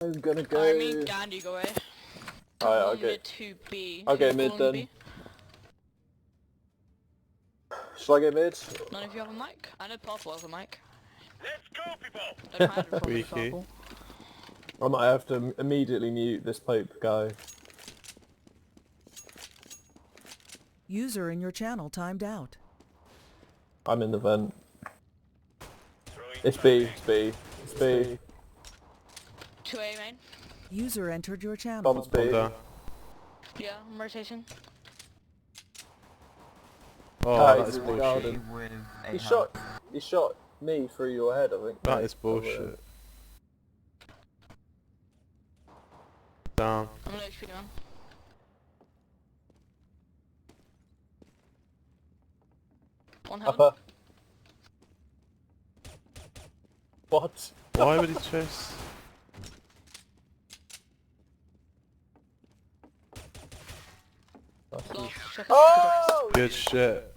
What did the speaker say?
I'm gonna go. I mean, Gandhi, go away. Alright, Come I'll on go. mid to B. I'll go Who's mid calling then. B? Shall I go mid? None of you have a mic? I know purple has a mic. Let's go, people! Don't know how to follow Wiki. purple. I might have to immediately mute this Pope guy. User in your channel timed out. I'm in the vent. Throwing It's B, it's B, it's B. 2A main. User entered your channel. Bomb's B. Down. Yeah, I'm rotation. Oh, Ah, that he's is in the bullshit. garden. He shot me through your head, I think. That is bullshit. Down. I'm low HP man. One heaven. Upper. What? Why would he chase? Last check. Oh! Good shit.